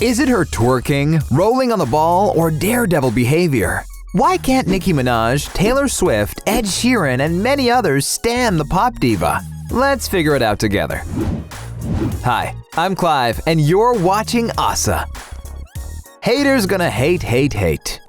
Is it her twerking, rolling on the ball, or daredevil behavior? Why can't Nicki Minaj, Taylor Swift, Ed Sheeran, and many others stand the pop diva? Let's figure it out together. Hi, I'm Clive, and you're watching OSSA. Haters gonna hate, hate, hate.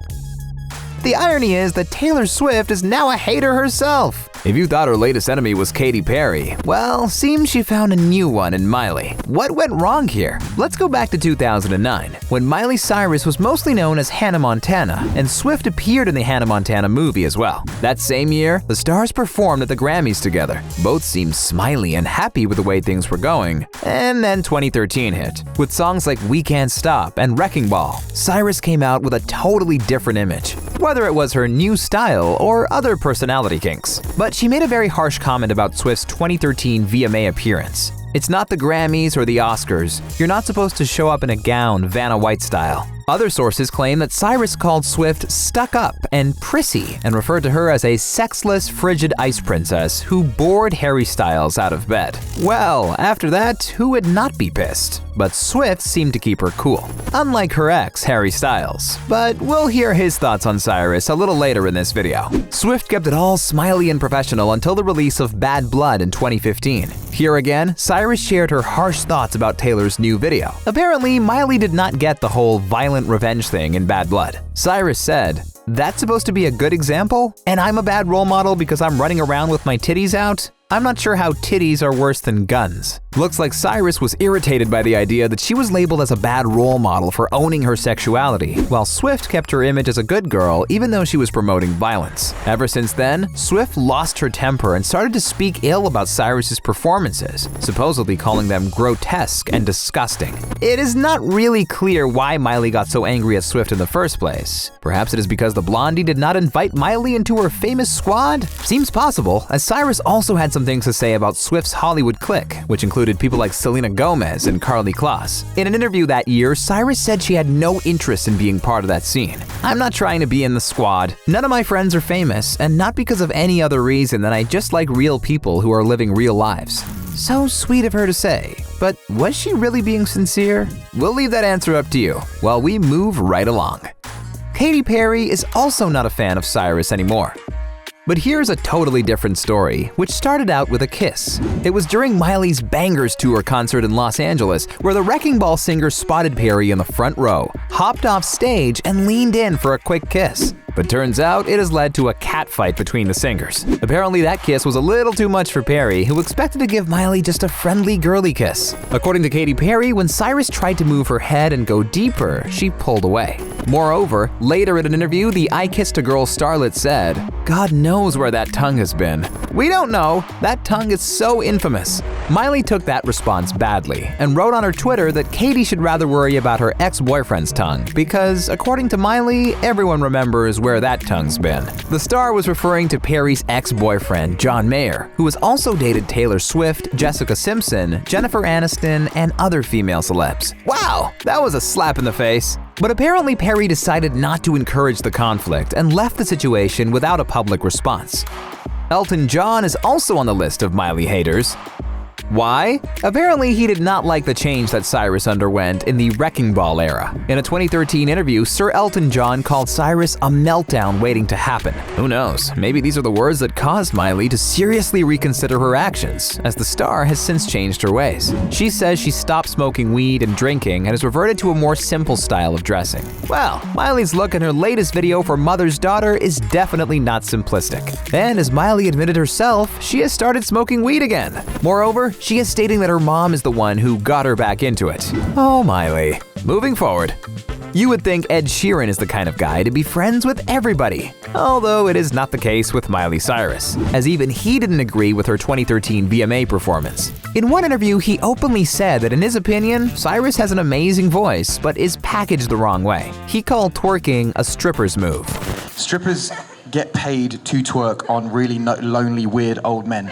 The irony is that Taylor Swift is now a hater herself. If you thought her latest enemy was Katy Perry, well, seems she found a new one in Miley. What went wrong here? Let's go back to 2009, when Miley Cyrus was mostly known as Hannah Montana, and Swift appeared in the Hannah Montana movie as well. That same year, the stars performed at the Grammys together. Both seemed smiley and happy with the way things were going. And then 2013 hit. With songs like We Can't Stop and Wrecking Ball, Cyrus came out with a totally different image, whether it was her new style or other personality kinks. But she made a very harsh comment about Swift's 2013 VMA appearance. It's not the Grammys or the Oscars. You're not supposed to show up in a gown, Vanna White style. Other sources claim that Cyrus called Swift stuck up and prissy and referred to her as a sexless, frigid ice princess who bored Harry Styles out of bed. Well, after that, who would not be pissed? But Swift seemed to keep her cool, unlike her ex, Harry Styles. But we'll hear his thoughts on Cyrus a little later in this video. Swift kept it all smiley and professional until the release of Bad Blood in 2015. Here again, Cyrus shared her harsh thoughts about Taylor's new video. Apparently, Miley did not get the whole violent revenge thing in Bad Blood. Cyrus said, "That's supposed to be a good example? And I'm a bad role model because I'm running around with my titties out? I'm not sure how titties are worse than guns." Looks like Cyrus was irritated by the idea that she was labeled as a bad role model for owning her sexuality, while Swift kept her image as a good girl even though she was promoting violence. Ever since then, Swift lost her temper and started to speak ill about Cyrus's performances, supposedly calling them grotesque and disgusting. It is not really clear why Miley got so angry at Swift in the first place. Perhaps it is because the blondie did not invite Miley into her famous squad? Seems possible, as Cyrus also had some things to say about Swift's Hollywood clique, which included people like Selena Gomez and Karlie Kloss. In an interview that year, Cyrus said she had no interest in being part of that scene. "I'm not trying to be in the squad. None of my friends are famous, and not because of any other reason than I just like real people who are living real lives." So sweet of her to say, but was she really being sincere? We'll leave that answer up to you while we move right along. Katy Perry is also not a fan of Cyrus anymore. But here's a totally different story, which started out with a kiss. It was during Miley's Bangers Tour concert in Los Angeles, where the Wrecking Ball singer spotted Perry in the front row, hopped off stage, and leaned in for a quick kiss. But turns out it has led to a catfight between the singers. Apparently that kiss was a little too much for Perry, who expected to give Miley just a friendly girly kiss. According to Katy Perry, when Cyrus tried to move her head and go deeper, she pulled away. Moreover, later in an interview, the I Kissed a Girl starlet said, "God knows where that tongue has been." We don't know. That tongue is so infamous. Miley took that response badly and wrote on her Twitter that Katy should rather worry about her ex-boyfriend's tongue because, according to Miley, everyone remembers where that tongue's been. The star was referring to Perry's ex-boyfriend, John Mayer, who has also dated Taylor Swift, Jessica Simpson, Jennifer Aniston, and other female celebs. Wow, that was a slap in the face. But apparently Perry decided not to encourage the conflict and left the situation without a public response. Elton John is also on the list of Miley haters. Why? Apparently he did not like the change that Cyrus underwent in the Wrecking Ball era. In a 2013 interview, Sir Elton John called Cyrus a meltdown waiting to happen. Who knows, maybe these are the words that caused Miley to seriously reconsider her actions, as the star has since changed her ways. She says she stopped smoking weed and drinking and has reverted to a more simple style of dressing. Well, Miley's look in her latest video for Mother's Daughter is definitely not simplistic. And as Miley admitted herself, she has started smoking weed again. Moreover, she is stating that her mom is the one who got her back into it. Oh, Miley. Moving forward. You would think Ed Sheeran is the kind of guy to be friends with everybody. Although it is not the case with Miley Cyrus, as even he didn't agree with her 2013 VMA performance. In one interview, he openly said that in his opinion, Cyrus has an amazing voice, but is packaged the wrong way. He called twerking a stripper's move. Strippers get paid to twerk on really lonely, weird old men.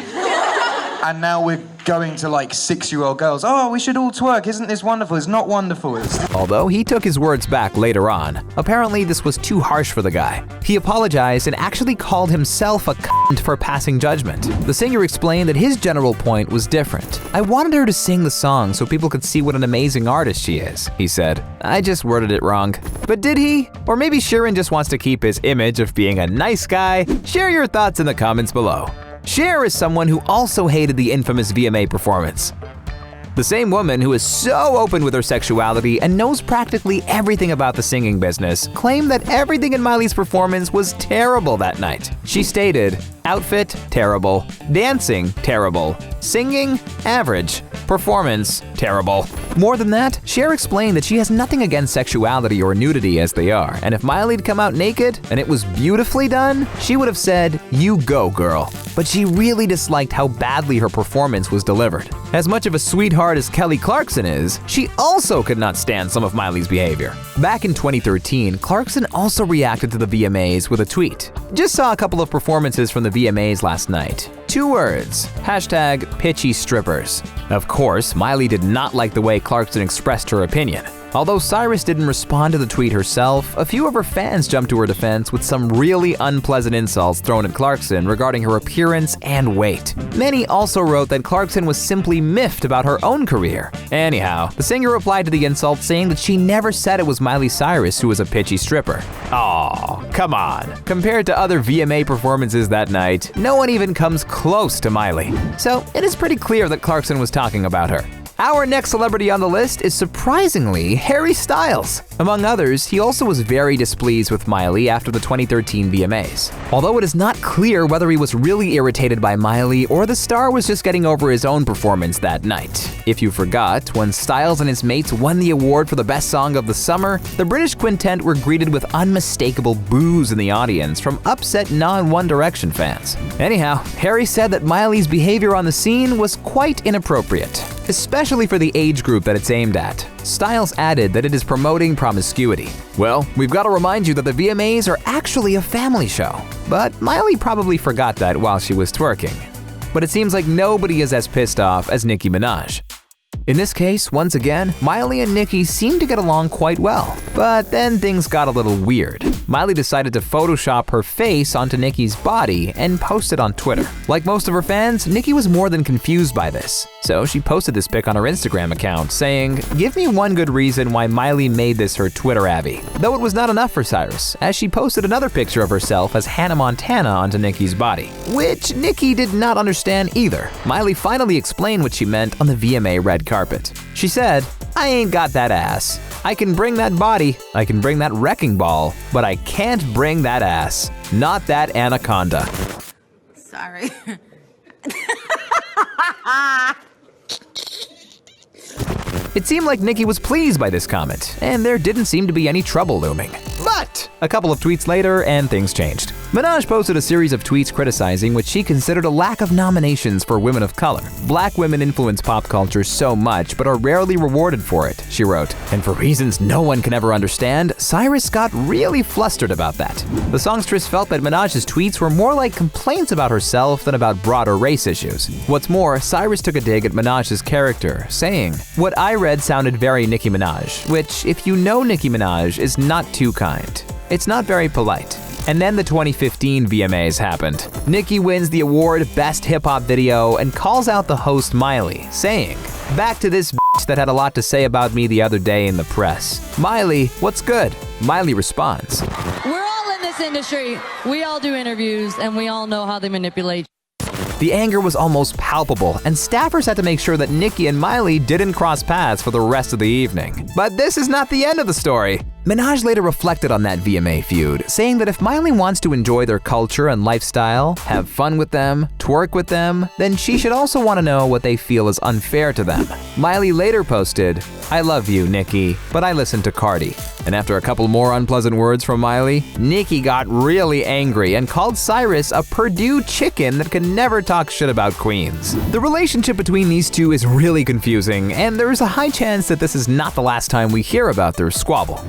And now we're going to like 6-year-old girls. Oh, we should all twerk. Isn't this wonderful? It's not wonderful. Although he took his words back later on. Apparently this was too harsh for the guy. He apologized and actually called himself a cunt for passing judgment. The singer explained that his general point was different. I wanted her to sing the song so people could see what an amazing artist she is, he said. I just worded it wrong. But did he? Or maybe Sheeran just wants to keep his image of being a nice guy? Share your thoughts in the comments below. Cher is someone who also hated the infamous VMA performance. The same woman who is so open with her sexuality and knows practically everything about the singing business claimed that everything in Miley's performance was terrible that night. She stated, "Outfit, terrible. Dancing, terrible. Singing, average. Performance, terrible." More than that, Cher explained that she has nothing against sexuality or nudity as they are, and if Miley'd come out naked and it was beautifully done, she would have said, "You go, girl." But she really disliked how badly her performance was delivered. As much of a sweetheart as Kelly Clarkson is, she also could not stand some of Miley's behavior. Back in 2013, Clarkson also reacted to the VMAs with a tweet. "Just saw a couple of performances from the VMAs last night. 2 words, #pitchy strippers." Of course, Miley did not like the way Clarkson expressed her opinion. Although Cyrus didn't respond to the tweet herself, a few of her fans jumped to her defense with some really unpleasant insults thrown at Clarkson regarding her appearance and weight. Many also wrote that Clarkson was simply miffed about her own career. Anyhow, the singer replied to the insult saying that she never said it was Miley Cyrus who was a pitchy stripper. Aw, come on. Compared to other VMA performances that night, no one even comes close to Miley. So it is pretty clear that Clarkson was talking about her. Our next celebrity on the list is surprisingly Harry Styles. Among others, he also was very displeased with Miley after the 2013 VMAs. Although it is not clear whether he was really irritated by Miley or the star was just getting over his own performance that night. If you forgot, when Styles and his mates won the award for the best song of the summer, the British quintet were greeted with unmistakable boos in the audience from upset non-One Direction fans. Anyhow, Harry said that Miley's behavior on the scene was quite inappropriate, especially for the age group that it's aimed at. Styles added that it is promoting promiscuity. Well, we've got to remind you that the VMAs are actually a family show. But Miley probably forgot that while she was twerking. But it seems like nobody is as pissed off as Nicki Minaj. In this case, once again, Miley and Nicki seemed to get along quite well. But then things got a little weird. Miley decided to Photoshop her face onto Nicki's body and post it on Twitter. Like most of her fans, Nicki was more than confused by this. So she posted this pic on her Instagram account, saying, "Give me one good reason why Miley made this her Twitter Abby." Though it was not enough for Cyrus, as she posted another picture of herself as Hannah Montana onto Nicki's body, which Nicki did not understand either. Miley finally explained what she meant on the VMA red carpet. She said, "I ain't got that ass. I can bring that body, I can bring that wrecking ball, but I can't bring that ass. Not that anaconda." Sorry. It seemed like Nicki was pleased by this comment, and there didn't seem to be any trouble looming. But a couple of tweets later, and things changed. Minaj posted a series of tweets criticizing what she considered a lack of nominations for women of color. "Black women influence pop culture so much, but are rarely rewarded for it," she wrote. And for reasons no one can ever understand, Cyrus got really flustered about that. The songstress felt that Minaj's tweets were more like complaints about herself than about broader race issues. What's more, Cyrus took a dig at Minaj's character, saying, "What I read sounded very Nicki Minaj, which, if you know Nicki Minaj, is not too kind. It's not very polite." And then the 2015 VMAs happened. Nicki wins the award Best Hip Hop Video and calls out the host Miley, saying, "Back to this bitch that had a lot to say about me the other day in the press. Miley, what's good?" Miley responds, "We're all in this industry. We all do interviews and we all know how they manipulate." The anger was almost palpable, and staffers had to make sure that Nicki and Miley didn't cross paths for the rest of the evening. But this is not the end of the story. Minaj later reflected on that VMA feud, saying that if Miley wants to enjoy their culture and lifestyle, have fun with them, twerk with them, then she should also want to know what they feel is unfair to them. Miley later posted, "I love you, Nicki, but I listen to Cardi." And after a couple more unpleasant words from Miley, Nicki got really angry and called Cyrus a Purdue chicken that can never talk shit about queens. The relationship between these two is really confusing, and there is a high chance that this is not the last time we hear about their squabble.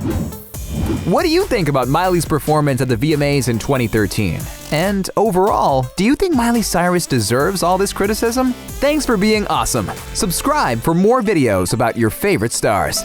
What do you think about Miley's performance at the VMAs in 2013? And overall, do you think Miley Cyrus deserves all this criticism? Thanks for being awesome. Subscribe for more videos about your favorite stars.